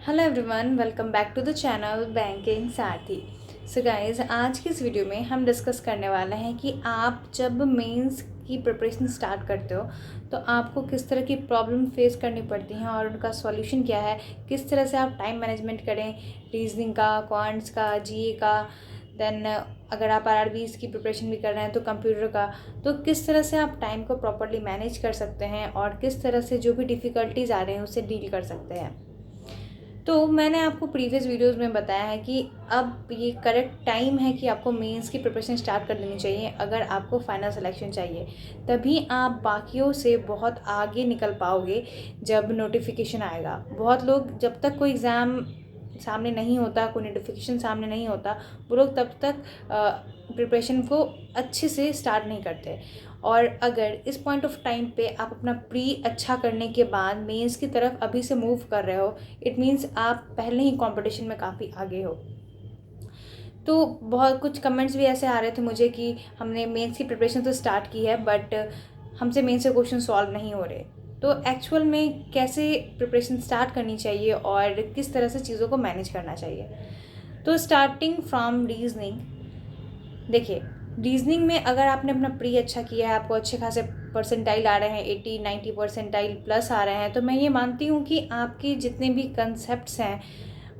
Hello everyone, welcome back to the channel Banking Sarathi. So guys, आज की इस video में हम डिस्कस करने वाले हैं कि आप जब मेंस की प्रिपरेशन स्टार्ट करते हो तो आपको किस तरह की प्रॉब्लम फेस करनी पड़ती हैं और उनका सॉल्यूशन क्या है, किस तरह से आप टाइम मैनेजमेंट करें, रीजनिंग का, क्वांट्स का, जीए का, देन अगर आप आरआरबीज की प्रिपरेशन भी कर रहे हैं तो कंप्यूटर का, तो किस तरह से आप टाइम को प्रॉपर्ली मैनेज कर सकते हैं और किस तरह से जो भी डिफ़िकल्टीज आ रहे हैं उससे डील कर सकते हैं। तो मैंने आपको प्रीवियस वीडियोस में बताया है कि अब ये करेक्ट टाइम है कि आपको मेंस की प्रिपरेशन स्टार्ट कर देनी चाहिए अगर आपको फाइनल सिलेक्शन चाहिए। तभी आप बाकियों से बहुत आगे निकल पाओगे जब नोटिफिकेशन आएगा। बहुत लोग जब तक कोई एग्ज़ाम सामने नहीं होता, कोई नोटिफिकेशन सामने नहीं होता, वो लोग तब तक प्रिपरेशन को अच्छे से स्टार्ट नहीं करते। और अगर इस पॉइंट ऑफ टाइम पे आप अपना प्री अच्छा करने के बाद मेंस की तरफ अभी से मूव कर रहे हो, इट मीन्स आप पहले ही कंपटीशन में काफ़ी आगे हो। तो बहुत कुछ कमेंट्स भी ऐसे आ रहे थे मुझे कि हमने मेंस की प्रिपरेशन तो स्टार्ट की है बट हमसे मेंस से क्वेश्चन सॉल्व नहीं हो रहे। तो एक्चुअल में कैसे प्रिपरेशन स्टार्ट करनी चाहिए और किस तरह से चीज़ों को मैनेज करना चाहिए। तो स्टार्टिंग फ्रॉम रीजनिंग, देखिए रीजनिंग में अगर आपने अपना प्री अच्छा किया है, आपको अच्छे खासे परसेंटाइल आ रहे हैं, 80-90 परसेंटाइल प्लस आ रहे हैं, तो मैं ये मानती हूँ कि आपके जितने भी कंसेप्ट्स हैं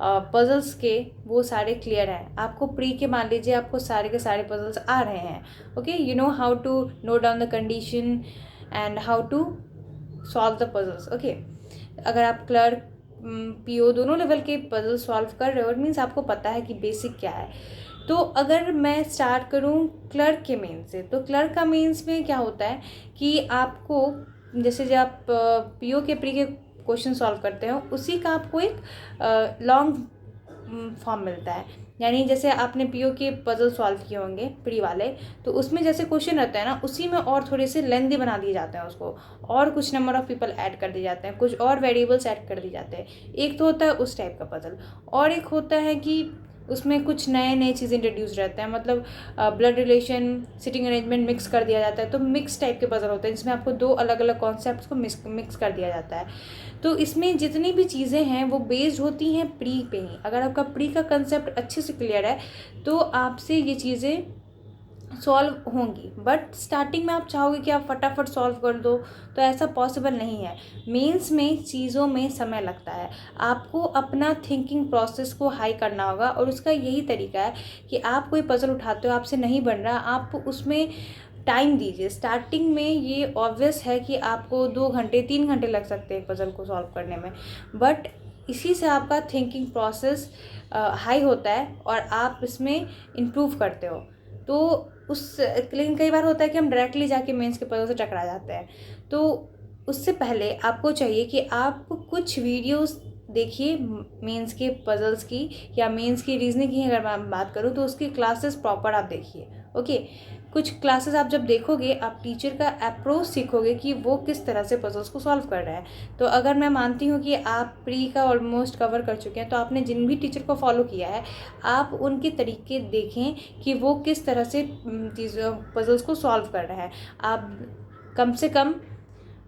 पजल्स के, वो सारे क्लियर हैं। आपको प्री के मान लीजिए आपको सारे के सारे पजल्स आ रहे हैं। Okay, you know how to note down the condition and how to solve the puzzles. Okay, अगर आप क्लर्क पीओ दोनों लेवल के पजल सॉल्व कर रहे हो, इट मीन्स आपको पता है कि बेसिक क्या है। तो अगर मैं स्टार्ट करूँ क्लर्क के मेन से, तो क्लर्क का मेंस में क्या होता है कि आपको जैसे जब आप पीओ के प्री के क्वेश्चन सॉल्व करते हो, उसी का आपको एक लॉन्ग फॉर्म मिलता है। यानी जैसे आपने पीओ के पजल सॉल्व किए होंगे प्री वाले, तो उसमें जैसे क्वेश्चन रहता है ना, उसी में और थोड़े से लेंदी बना दिए जाते हैं उसको, और कुछ नंबर ऑफ पीपल ऐड कर दिए जाते हैं, कुछ और वेरिएबल्स ऐड कर दिए जाते हैं। एक तो होता है उस टाइप का पजल, और एक होता है कि उसमें कुछ नए नए चीज़ें इंट्रोड्यूस रहते हैं, मतलब blood relation, sitting arrangement mix कर दिया जाता है। तो मिक्स टाइप के पजल होते हैं जिसमें आपको दो अलग अलग कॉन्सेप्ट्स को मिक्स कर दिया जाता है। तो इसमें जितनी भी चीज़ें हैं वो बेस्ड होती हैं प्री पे ही। अगर आपका प्री का कंसेप्ट अच्छे से क्लियर है तो आपसे ये चीज़ें सॉल्व होंगी। बट स्टार्टिंग में आप चाहोगे कि आप फटाफट सॉल्व कर दो, तो ऐसा पॉसिबल नहीं है। मेंस में चीज़ों में समय लगता है, आपको अपना थिंकिंग प्रोसेस को हाई करना होगा, और उसका यही तरीका है कि आप कोई पजल उठाते हो, आपसे नहीं बन रहा, आप उसमें टाइम दीजिए। स्टार्टिंग में ये ऑब्वियस है कि आपको 2 घंटे 3 घंटे लग सकते हैं एक पजल को सॉल्व करने में, बट इसी से आपका थिंकिंग प्रोसेस हाई होता है और आप इसमें इम्प्रूव करते हो। तो लेकिन कई बार होता है कि हम डायरेक्टली जाके मेंस के पजल से टकरा जाते हैं। तो उससे पहले आपको चाहिए कि आप कुछ वीडियोस देखिए मेंस के पजल्स की, या मेंस की रीजनिंग की अगर मैं बात करूँ तो उसकी क्लासेस प्रॉपर आप देखिए। ओके, कुछ क्लासेस आप जब देखोगे, आप टीचर का अप्रोच सीखोगे कि वो किस तरह से पजल्स को सॉल्व कर रहे हैं। तो अगर मैं मानती हूँ कि आप प्री का ऑलमोस्ट कवर कर चुके हैं, तो आपने जिन भी टीचर को फॉलो किया है, आप उनके तरीके देखें कि वो किस तरह से चीज़ों पजल्स को सॉल्व कर रहे हैं। आप कम से कम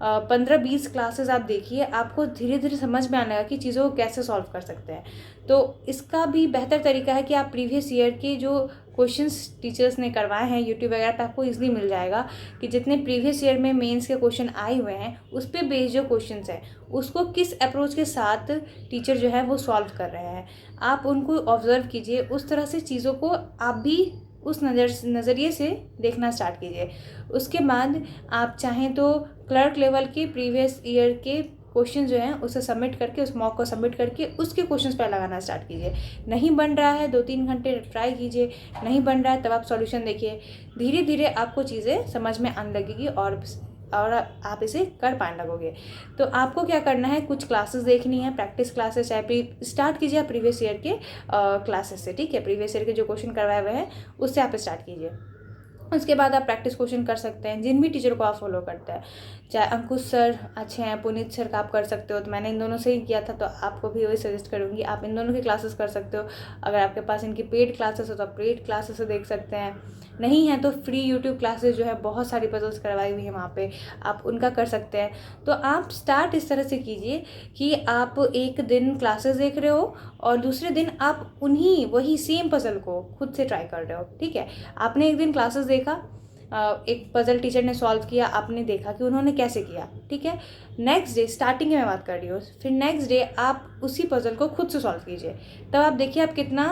15-20 क्लासेस आप देखिए, आपको धीरे धीरे समझ में आने लगा कि चीज़ों को कैसे सॉल्व कर सकते हैं। तो इसका भी बेहतर तरीका है कि आप प्रीवियस ईयर के जो क्वेश्चंस टीचर्स ने करवाए हैं यूट्यूब वगैरह पे, आपको इजीली मिल जाएगा कि जितने प्रीवियस ईयर में मेंस के क्वेश्चन आए हुए हैं, उस पर बेस्ड जो क्वेश्चंस हैं उसको किस अप्रोच के साथ टीचर जो है वो सॉल्व कर रहे हैं, आप उनको ऑब्जर्व कीजिए। उस तरह से चीज़ों को आप भी उस नज़रिए से देखना स्टार्ट कीजिए। उसके बाद आप चाहें तो क्लर्क लेवल के प्रीवियस ईयर के क्वेश्चन जो हैं उसे सबमिट करके, उस मॉक को सबमिट करके उसके क्वेश्चंस पर लगाना स्टार्ट कीजिए। नहीं बन रहा है 2-3 घंटे ट्राई कीजिए, नहीं बन रहा है तब आप सॉल्यूशन देखिए। धीरे धीरे आपको चीज़ें समझ में आने लगेगी और आप इसे कर पाने लगोगे। तो आपको क्या करना है, कुछ क्लासेस देखनी है, प्रैक्टिस क्लासेस, चाहे स्टार्ट कीजिए आप प्रीवियस ईयर के क्लासेस से। ठीक है, प्रीवियस ईयर के जो क्वेश्चन करवाए हुए हैं उससे आप स्टार्ट कीजिए। उसके बाद आप प्रैक्टिस क्वेश्चन कर सकते हैं जिन भी टीचर को आप फॉलो करते हैं। चाहे अंकुश सर अच्छे हैं, पुनीत सर का आप कर सकते हो, तो मैंने इन दोनों से ही किया था, तो आपको भी वही सजेस्ट करूँगी, आप इन दोनों की क्लासेस कर सकते हो। अगर आपके पास इनकी पेड क्लासेस हो तो आप पेड क्लासेस से देख सकते हैं, नहीं है तो फ्री यूट्यूब क्लासेस जो है बहुत सारी पजल्स करवाई हुई है वहाँ पे, आप उनका कर सकते हैं। तो आप स्टार्ट इस तरह से कीजिए कि आप एक दिन क्लासेस देख रहे हो और दूसरे दिन आप वही सेम पजल को खुद से ट्राई कर रहे हो। ठीक है, आपने एक दिन क्लासेस देखा, एक पजल टीचर ने सॉल्व किया, आपने देखा कि उन्होंने कैसे किया। ठीक है, नेक्स्ट डे, स्टार्टिंग में मैं बात कर रही हूँ, फिर नेक्स्ट डे आप उसी पजल को खुद से सॉल्व कीजिए, तब आप देखिए आप कितना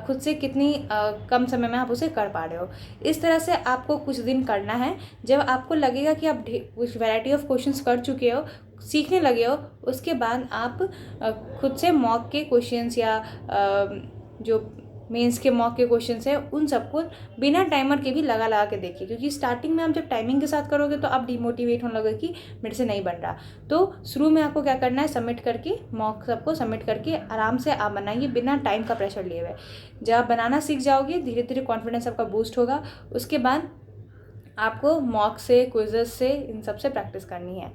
खुद से कितनी कम समय में आप उसे कर पा रहे हो। इस तरह से आपको कुछ दिन करना है। जब आपको लगेगा कि आप कुछ वैरायटी ऑफ क्वेश्चंस कर चुके हो, सीखने लगे हो, उसके बाद आप खुद से मॉक के क्वेश्चंस या जो मेंस के मॉक के क्वेश्चंस है उन सबको बिना टाइमर के भी लगा के देखिए, क्योंकि स्टार्टिंग में आप जब टाइमिंग के साथ करोगे तो आप डिमोटिवेट होने लगेगा कि मेरे से नहीं बन रहा। तो शुरू में आपको क्या करना है, सबमिट करके मॉक सबको सबमिट करके आराम से आप बनाइए बिना टाइम का प्रेशर लिए हुए। जब आप बनाना सीख जाओगे, धीरे धीरे कॉन्फिडेंस आपका बूस्ट होगा। उसके बाद आपको मॉक से, क्विज़ेस से, इन सब से प्रैक्टिस करनी है।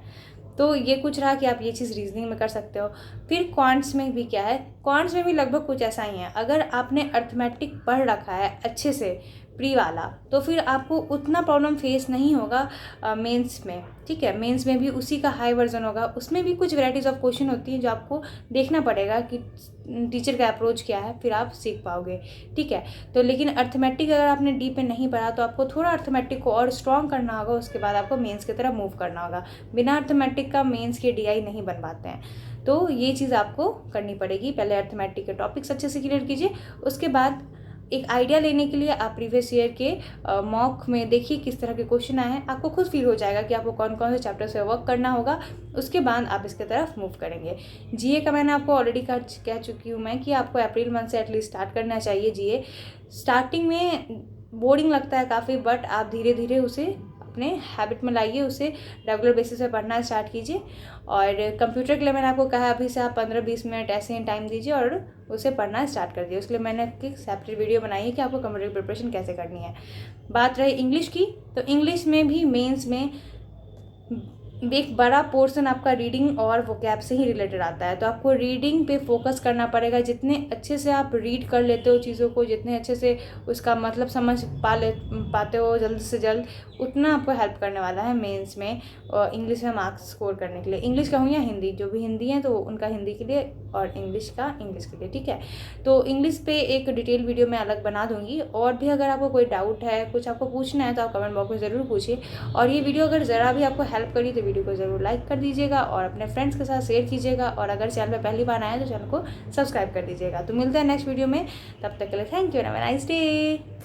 तो ये कुछ रहा कि आप ये चीज़ रीजनिंग में कर सकते हो। फिर क्वांट्स में भी क्या है, क्वांट्स में भी लगभग कुछ ऐसा ही है। अगर आपने अर्थमेटिक पढ़ रखा है अच्छे से प्री वाला, तो फिर आपको उतना प्रॉब्लम फेस नहीं होगा मेंस में। ठीक है, मेंस में भी उसी का हाई वर्जन होगा, उसमें भी कुछ वैराइटीज़ ऑफ क्वेश्चन होती हैं जो आपको देखना पड़ेगा कि टीचर का अप्रोच क्या है, फिर आप सीख पाओगे। ठीक है, तो लेकिन अर्थमेटिक अगर आपने डीप में नहीं पढ़ा तो आपको थोड़ा अर्थमेटिक को और स्ट्रॉन्ग करना होगा, उसके बाद आपको मेंस की तरफ मूव करना होगा। बिना अर्थमेटिक का मेंस के डीआई नहीं बन पाते हैं, तो ये चीज़ आपको करनी पड़ेगी। पहले अर्थमेटिक के टॉपिक्स अच्छे से क्लियर कीजिए, उसके बाद एक आइडिया लेने के लिए आप प्रीवियस ईयर के मॉक में देखिए किस तरह के क्वेश्चन आए हैं, आपको खुद फील हो जाएगा कि आपको कौन कौन से चैप्टर से वर्क करना होगा। उसके बाद आप इसके तरफ मूव करेंगे। जीए का मैंने आपको ऑलरेडी कह चुकी हूँ मैं कि आपको अप्रैल मंथ से एटलीस्ट स्टार्ट करना चाहिए। जीए स्टार्टिंग में बोरिंग लगता है काफ़ी, बट आप धीरे धीरे उसे अपने हैबिट में लाइए, उसे रेगुलर बेसिस पे पढ़ना स्टार्ट कीजिए। और कंप्यूटर के लिए मैंने आपको कहा अभी से आप 15-20 मिनट ऐसे ही टाइम दीजिए और उसे पढ़ना स्टार्ट कर दिए। उसके लिए मैंने एक सेपरेट वीडियो बनाई है कि आपको कंप्यूटर प्रिपरेशन कैसे करनी है। बात रही इंग्लिश की, तो इंग्लिश में भी मेंस में एक बड़ा पोर्शन आपका रीडिंग और वोकैब से ही रिलेटेड आता है, तो आपको रीडिंग पे फोकस करना पड़ेगा। जितने अच्छे से आप रीड कर लेते हो चीज़ों को, जितने अच्छे से उसका मतलब समझ पाते हो जल्द से जल्द, उतना आपको हेल्प करने वाला है मेंस में और इंग्लिश में मार्क्स स्कोर करने के लिए। इंग्लिश का हो या हिंदी, जो भी हिंदी है तो उनका हिंदी के लिए और इंग्लिश का इंग्लिश के लिए। ठीक है, तो इंग्लिश पे एक डिटेल वीडियो मैं अलग बना दूंगी। और भी अगर आपको कोई डाउट है, कुछ आपको पूछना है, तो आप कमेंट बॉक्स में ज़रूर पूछिए। और ये वीडियो अगर ज़रा भी आपको हेल्प करी तो वीडियो को ज़रूर लाइक कर दीजिएगा और अपने फ्रेंड्स के साथ शेयर कीजिएगा। और अगर चैनल पर पहली बार आए तो चैनल को सब्सक्राइब कर दीजिएगा। तो मिलते हैं नेक्स्ट वीडियो में, तब तक के लिए thank you, have a nice day.